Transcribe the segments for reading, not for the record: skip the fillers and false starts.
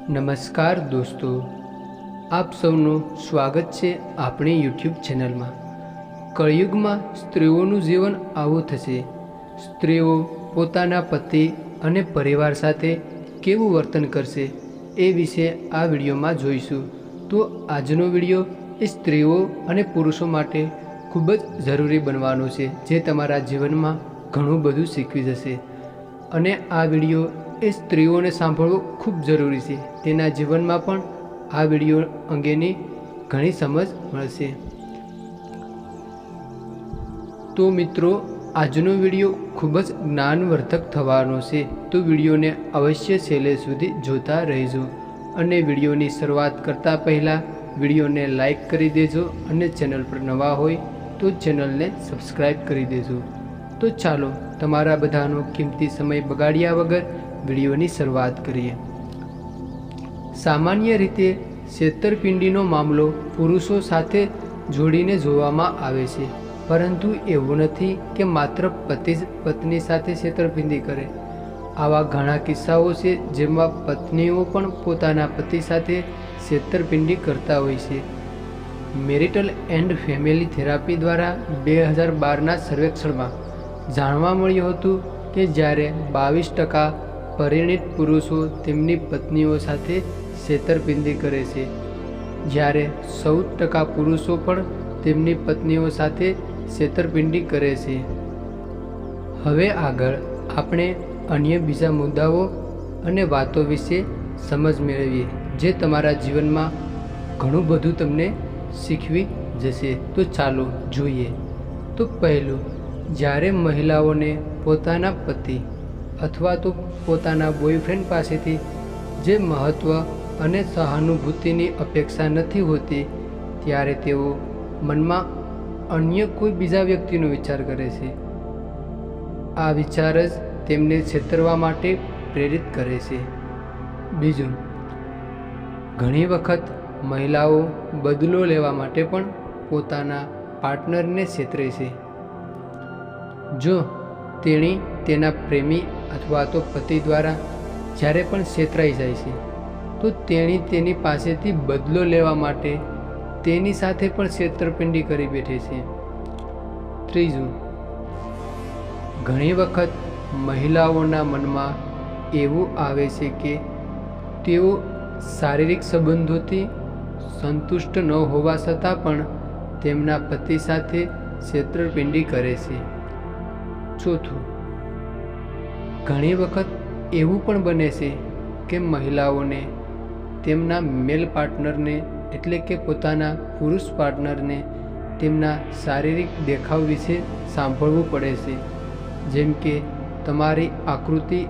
નમસ્કાર દોસ્તો, આપ સૌનું સ્વાગત છે આપણી યુટ્યુબ ચેનલમાં। કળિયુગમાં સ્ત્રીઓનું જીવન આવું થશે। સ્ત્રીઓ પોતાના પતિ અને પરિવાર સાથે કેવું વર્તન કરશે એ વિશે આ વિડીયોમાં જોઈશું। તો આજનો વિડીયો એ સ્ત્રીઓ અને પુરુષો માટે ખૂબ જ જરૂરી બનવાનો છે, જે તમારા જીવનમાં ઘણું બધું શીખવી જશે। અને આ વિડીયો એ સ્ત્રીઓને સાંભળવો ખૂબ જરૂરી છે, તેના જીવનમાં પણ આ વિડીયો અંગેની ઘણી સમજ મળશે। તો મિત્રો, આજનો વિડીયો ખૂબ જ જ્ઞાનવર્ધક થવાનો છે, તો વિડીયોને અવશ્ય છેલ્લે સુધી જોતા રહેજો। અને વિડીયોની શરૂઆત કરતાં પહેલાં વિડીયોને લાઈક કરી દેજો અને ચેનલ પર નવા હોય તો ચેનલને સબસ્ક્રાઈબ કરી દેજો। તો ચાલો તમારા બધાનો કિંમતી સમય બગાડ્યા વગર વિડીયોની શરૂઆત કરીએ। સામાન્ય રીતે છેતરપિંડીનો મામલો પુરુષો સાથે જોડીને જોવામાં આવે છે, પરંતુ એવું નથી કે માત્ર પતિ જ પત્ની સાથે છેતરપિંડી કરે। આવા ઘણા કિસ્સાઓ છે જેમાં પત્નીઓ પણ પોતાના પતિ સાથે છેતરપિંડી કરતા હોય છે। મેરિટલ એન્ડ ફેમિલી થેરાપી દ્વારા 2012ના સર્વેક્ષણમાં જાણવા મળ્યું હતું કે જ્યારે 22% પરિણીત પુરુષો તેમની પત્નીઓ સાથે છેતરપિંડી કરે છે, જ્યારે 14% પુરુષો પણ તેમની પત્નીઓ સાથે છેતરપિંડી કરે છે। હવે આગળ આપણે અન્ય બીજા મુદ્દાઓ અને વાતો વિશે સમજ મેળવીએ, જે તમારા જીવનમાં ઘણું બધું તમને શીખવી જશે। તો ચાલો જોઈએ। તો પહેલું, જ્યારે મહિલાઓને પોતાના પતિ અથવા તો પોતાના બોયફ્રેન્ડ પાસેથી જે મહત્ત્વ અને સહાનુભૂતિની અપેક્ષા નથી હોતી, ત્યારે તેઓ મનમાં અન્ય કોઈ બીજા વ્યક્તિનો વિચાર કરે છે। આ વિચાર જ તેમને છેતરવા માટે પ્રેરિત કરે છે। બીજું, ઘણી વખત મહિલાઓ બદલો લેવા માટે પણ પોતાના પાર્ટનરને છેતરે છે। જો તેણી તેના પ્રેમી અથવા તો પતિ દ્વારા જ્યારે પણ છેતરાઈ જાય છે, તો તેણી તેની પાસેથી બદલો લેવા માટે તેની સાથે પણ છેતરપિંડી કરી બેઠે છે। ત્રીજું, ઘણી વખત મહિલાઓના મનમાં એવું આવે છે કે તેઓ શારીરિક સંબંધોથી સંતુષ્ટ ન હોવા છતાં પણ તેમના પતિ સાથે છેતરપિંડી કરે છે। ચોથું, ઘણી વખત એવું પણ બને છે કે મહિલાઓને તેમના મેલ પાર્ટનરને એટલે કે પોતાના પુરુષ પાર્ટનરને તેમના શારીરિક દેખાવ વિશે સાંભળવું પડે છે, જેમ કે તમારી આકૃતિ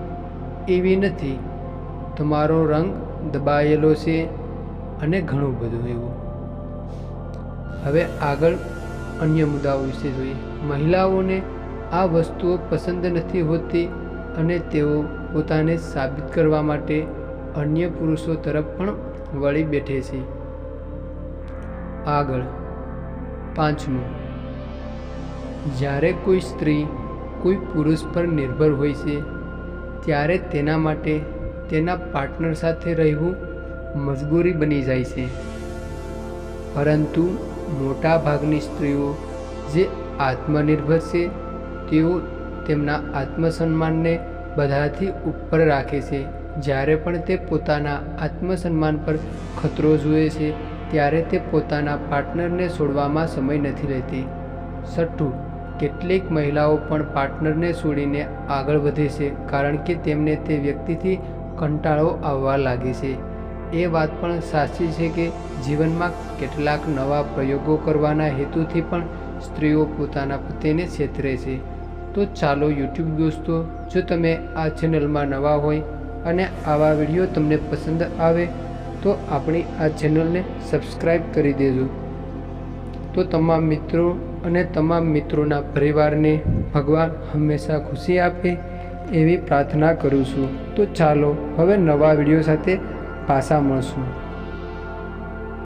એવી નથી, તમારો રંગ દબાયેલો છે અને ઘણું બધું એવું। હવે આગળ અન્ય મુદ્દાઓ વિશે જોઈએ। મહિલાઓને આ વસ્તુઓ પસંદ નથી હોતી અને તેઓ પોતાને સાબિત કરવા માટે અન્ય પુરુષો તરફ પણ વળી બેઠે છે। આગળ પાંચમું, જ્યારે કોઈ સ્ત્રી કોઈ પુરુષ પર નિર્ભર હોય છે, ત્યારે તેના માટે તેના પાર્ટનર સાથે રહેવું મજબૂરી બની જાય છે। પરંતુ મોટા ભાગની સ્ત્રીઓ જે આત્મનિર્ભર છે, તેઓ તેમના આત્મસન્માનને બધાથી ઉપર રાખે છે। જ્યારે પણ તે પોતાના આત્મસન્માન પર ખતરો જુએ છે, ત્યારે તે પોતાના પાર્ટનરને છોડવામાં સમય નથી લેતી। છઠ્ઠું, કેટલીક મહિલાઓ પણ પાર્ટનરને છોડીને આગળ વધે છે, કારણ કે તેમને તે વ્યક્તિથી કંટાળો આવવા લાગે છે। એ વાત પણ સાચી છે કે જીવનમાં કેટલાક નવા પ્રયોગો કરવાના હેતુથી પણ સ્ત્રીઓ પોતાના પતિને છેતરે છે। તો ચાલો યુટ્યુબ દોસ્તો, જો તમે આ ચેનલમાં નવા હોય અને આવા વિડીયો તમને પસંદ આવે તો આપણી આ ચેનલને સબસ્ક્રાઈબ કરી દેજો। તો તમામ મિત્રો અને તમામ મિત્રોના પરિવારને ભગવાન હંમેશા ખુશી આપે એવી પ્રાર્થના કરું છું। તો ચાલો હવે નવા વિડીયો સાથે પાછા મળશું।